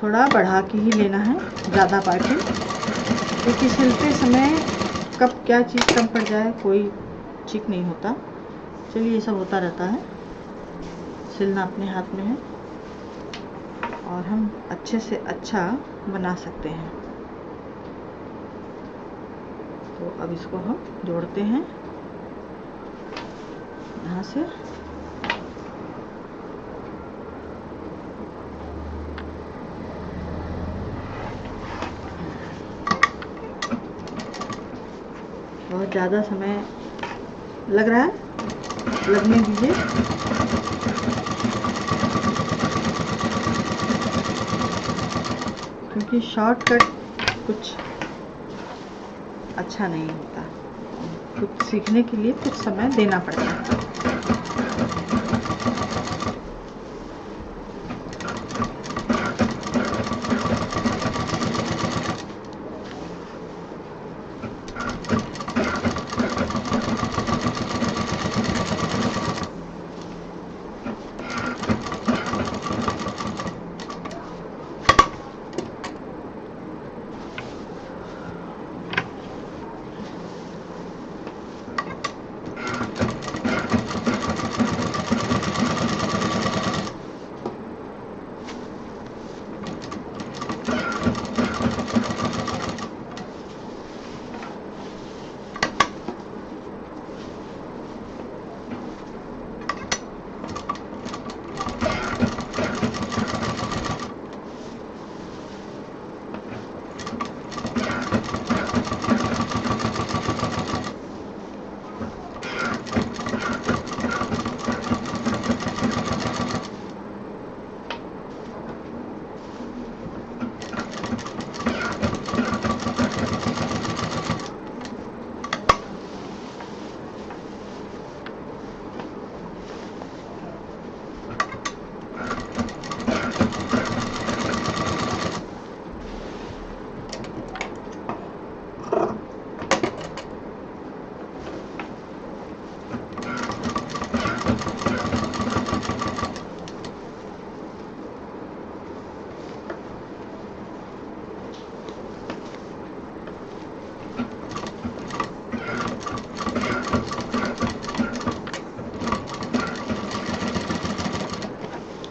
थोड़ा बढ़ा के ही लेना है ज़्यादा पाइपिंग, क्योंकि सिलते समय कब क्या चीज़ कम पड़ जाए कोई ठीक नहीं होता। चलिए, ये सब होता रहता है, सिलना अपने हाथ में है और हम अच्छे से अच्छा बना सकते हैं। तो अब इसको हम जोड़ते हैं यहाँ से। बहुत ज़्यादा समय लग रहा है, लगने दीजिए। क्योंकि शॉर्टकट कुछ अच्छा नहीं होता, कुछ सीखने के लिए कुछ समय देना पड़ता है।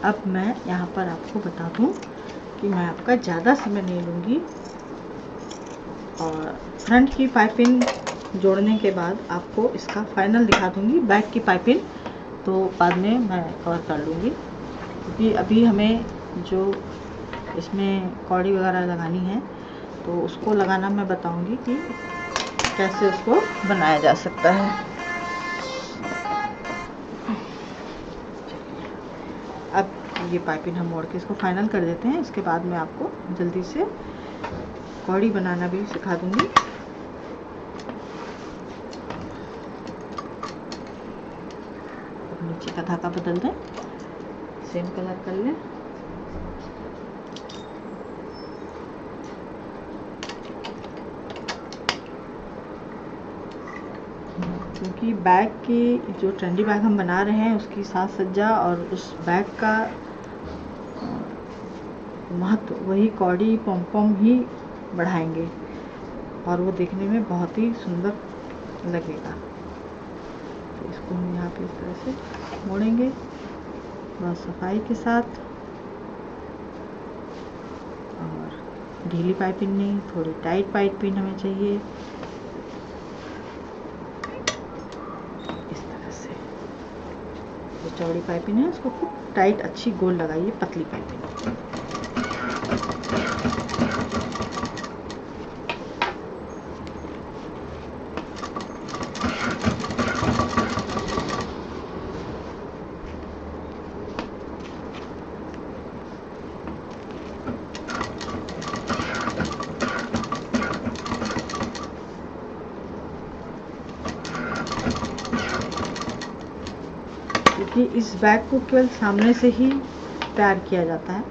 अब मैं यहाँ पर आपको बता दूँ कि मैं आपका ज़्यादा समय नहीं लूँगी, और फ्रंट की पाइपिंग जोड़ने के बाद आपको इसका फाइनल दिखा दूँगी। बैक की पाइपिंग तो बाद में मैं कवर कर लूँगी, क्योंकि अभी हमें जो इसमें कौड़ी वगैरह लगानी है तो उसको लगाना मैं बताऊँगी कि कैसे उसको बनाया जा सकता है। अब ये पाइपिंग हम मोड़ के इसको फाइनल कर देते हैं। इसके बाद मैं आपको जल्दी से कौड़ी बनाना भी सिखा दूंगी। नीचे का धागा बदल दें, सेम कलर कर लें। क्योंकि बैग की जो ट्रेंडी बैग हम बना रहे हैं उसकी साज सज्जा और उस बैग का महत्व वही कौड़ी पॉम पॉम ही बढ़ाएंगे और वो देखने में बहुत ही सुंदर लगेगा। तो इसको हम यहाँ पे इस तरह से मोड़ेंगे बहुत सफाई के साथ। और ढीली पाइपिंग नहीं, थोड़ी टाइट पाइपिंग हमें चाहिए। इस तरह से जो चौड़ी पाइपिंग है उसको खूब टाइट अच्छी गोल लगाइए, पतली पाइपिंग। क्योंकि इस बैग को केवल सामने से ही तैयार किया जाता है,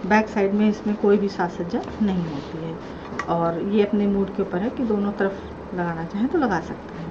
बैक साइड में इसमें कोई भी साज सज्जा नहीं होती है। और ये अपने मूड के ऊपर है कि दोनों तरफ लगाना चाहें तो लगा सकते हैं।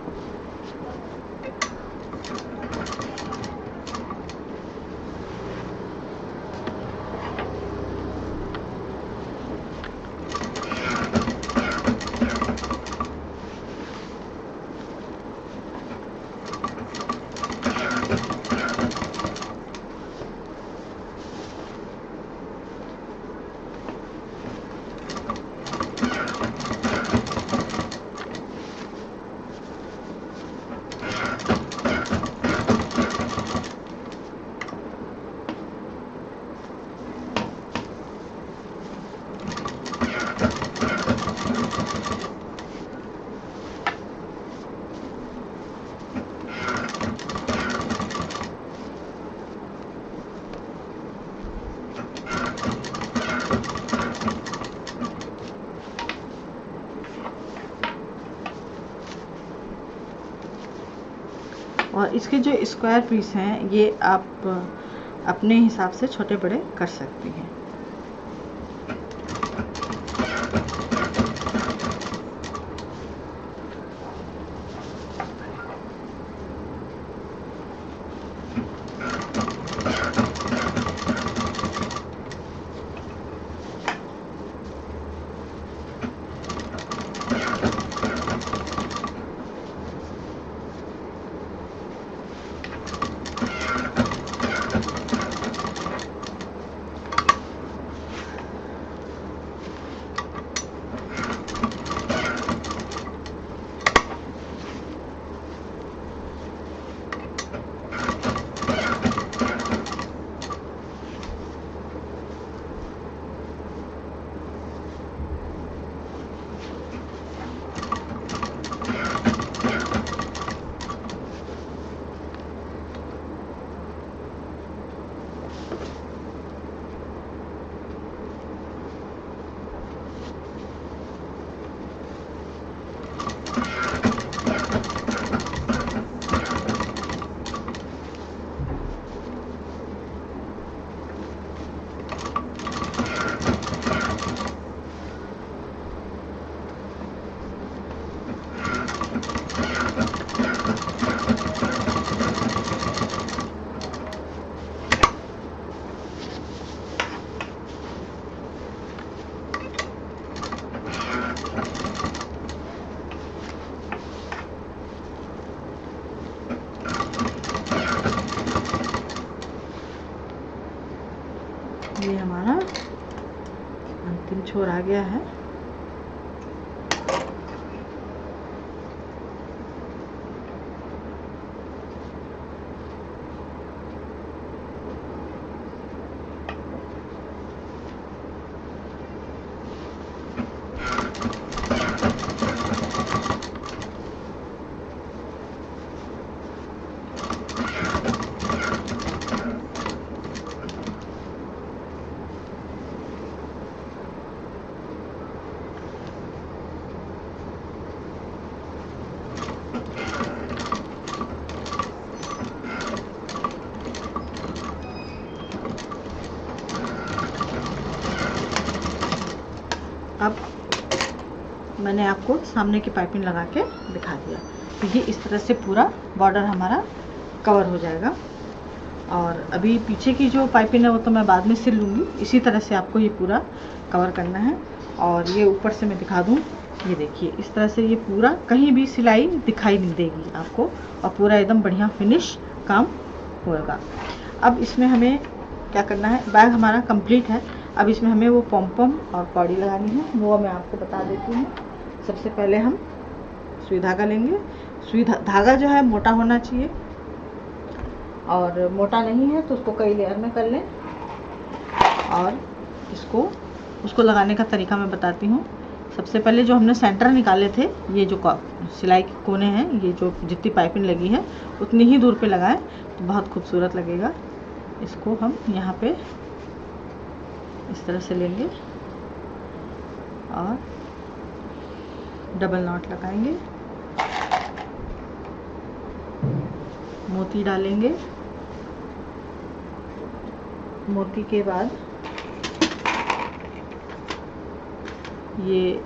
और इसके जो स्क्वायर पीस हैं ये आप अपने हिसाब से छोटे बड़े कर सकती हैं। ये हमारा अंतिम छोर आ गया है। मैंने आपको सामने की पाइपिंग लगा के दिखा दिया। तो ये इस तरह से पूरा बॉर्डर हमारा कवर हो जाएगा। और अभी पीछे की जो पाइपिंग है वो तो मैं बाद में सिल लूँगी। इसी तरह से आपको ये पूरा कवर करना है। और ये ऊपर से मैं दिखा दूँ, ये देखिए इस तरह से ये पूरा कहीं भी सिलाई दिखाई नहीं देगी आपको, और पूरा एकदम बढ़िया फिनिश काम होगा। अब इसमें हमें क्या करना है, बैग हमारा कंप्लीट है। अब इसमें हमें वो पॉम और कौड़ी लगानी है, वो मैं आपको बता देती हूँ। सबसे पहले हम सुई धागा लेंगे। सुई धागा जो है मोटा होना चाहिए, और मोटा नहीं है तो उसको कई लेयर में कर लें। और उसको लगाने का तरीका मैं बताती हूँ। सबसे पहले जो हमने सेंटर निकाले थे, ये जो सिलाई के कोने हैं, ये जो जितनी पाइपिंग लगी है उतनी ही दूर पे लगाएं तो बहुत खूबसूरत लगेगा। इसको हम यहाँ पे इस तरह से लेंगे और डबल नॉट लगाएंगे, मोती डालेंगे। मोती के बाद ये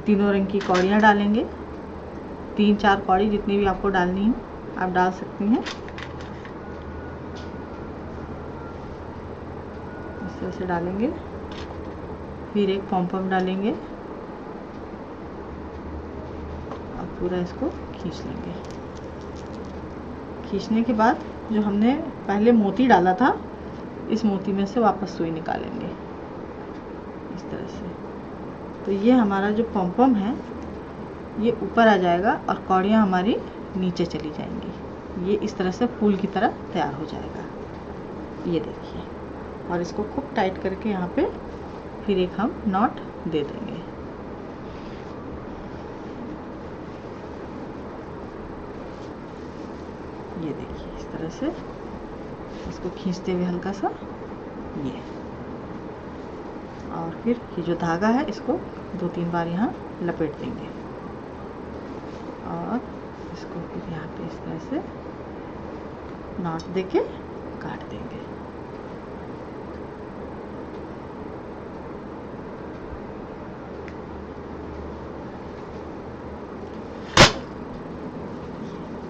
तीनों रंग की कौड़ियाँ डालेंगे। 3-4 कौड़ी जितनी भी आपको डालनी हो आप डाल सकती हैं। इस तरह से डालेंगे। फिर एक पॉम डालेंगे और पूरा इसको खींच लेंगे। खींचने के बाद जो हमने पहले मोती डाला था, इस मोती में से वापस सुई निकालेंगे इस तरह से। तो ये हमारा जो पॉम है ये ऊपर आ जाएगा और कौड़ियाँ हमारी नीचे चली जाएंगी। ये इस तरह से फूल की तरह तैयार हो जाएगा, ये देखिए। और इसको खूब टाइट करके यहाँ पे फिर एक हम नॉट दे देंगे। ये देखिए इस तरह से इसको खींचते हुए हल्का सा ये, और फिर ये जो धागा है इसको 2-3 बार यहाँ लपेट देंगे और इसको फिर यहाँ पे इस तरह से नॉट देके काट देंगे।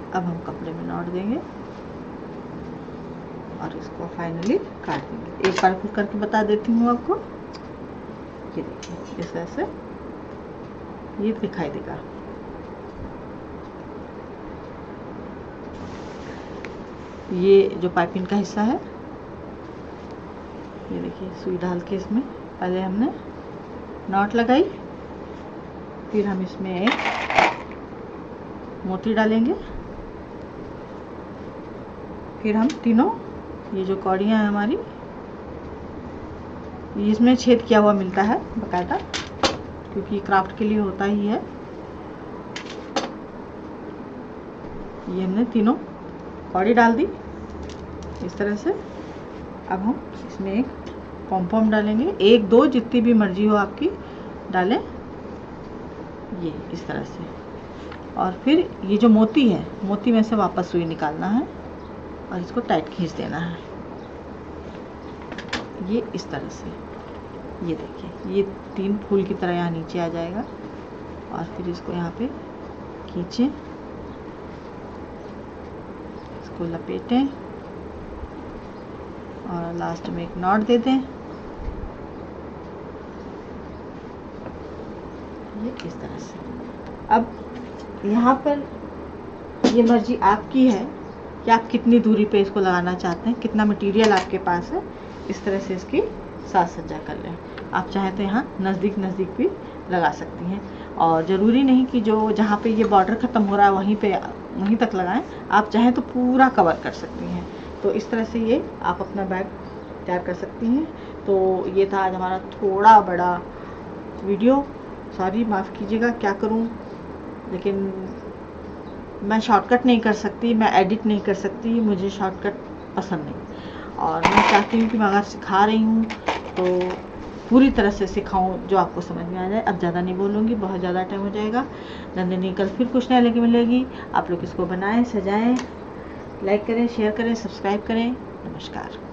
अब हम कपड़े में नॉट देंगे और इसको फाइनली काट देंगे। एक बार फिर करके बता देती हूँ आपको। ये देखिए इस तरह से ये दिखाई देगा। ये जो पाइपिंग का हिस्सा है, ये देखिए सुई डाल के इसमें पहले हमने नॉट लगाई, फिर हम इसमें एक मोती डालेंगे, फिर हम तीनों ये जो कौड़ियाँ हैं हमारी, इसमें छेद किया हुआ मिलता है बकायदा, क्योंकि क्राफ्ट के लिए होता ही है। ये हमने तीनों कौड़ी डाल दी इस तरह से। अब हम इसमें एक पॉम डालेंगे, 1-2 जितनी भी मर्जी हो आपकी डालें, ये इस तरह से। और फिर ये जो मोती है, मोती में से वापस सुई निकालना है और इसको टाइट खींच देना है, ये इस तरह से। ये देखिए ये 3 फूल की तरह यहाँ नीचे आ जाएगा और फिर इसको यहाँ पे खींचें, इसको लपेटें और लास्ट में एक नॉट दे दें। ये इस तरह से। अब यहाँ पर ये मर्जी आपकी है कि आप कितनी दूरी पे इसको लगाना चाहते हैं, कितना मटेरियल आपके पास है, इस तरह से इसकी साज सज्जा कर लें। आप चाहें तो यहाँ नज़दीक भी लगा सकती हैं, और ज़रूरी नहीं कि जो जहाँ पे ये बॉर्डर ख़त्म हो रहा है वहीं तक लगाएं। आप चाहें तो पूरा कवर कर सकती हैं। तो इस तरह से ये आप अपना बैग तैयार कर सकती हैं। तो ये था आज हमारा थोड़ा बड़ा वीडियो। सॉरी, माफ़ कीजिएगा, क्या करूँ, लेकिन मैं शॉर्टकट नहीं कर सकती, मैं एडिट नहीं कर सकती, मुझे शॉर्टकट पसंद नहीं। और मैं चाहती हूँ कि मैं अगर सिखा रही हूँ तो पूरी तरह से सिखाऊं जो आपको समझ में आ जाए। अब ज़्यादा नहीं बोलूँगी, बहुत ज़्यादा टाइम हो जाएगा। नंदिनी कल फिर कुछ नया लेके मिलेगी। आप लोग इसको बनाएं, सजाएं, लाइक करें, शेयर करें, सब्सक्राइब करें। नमस्कार।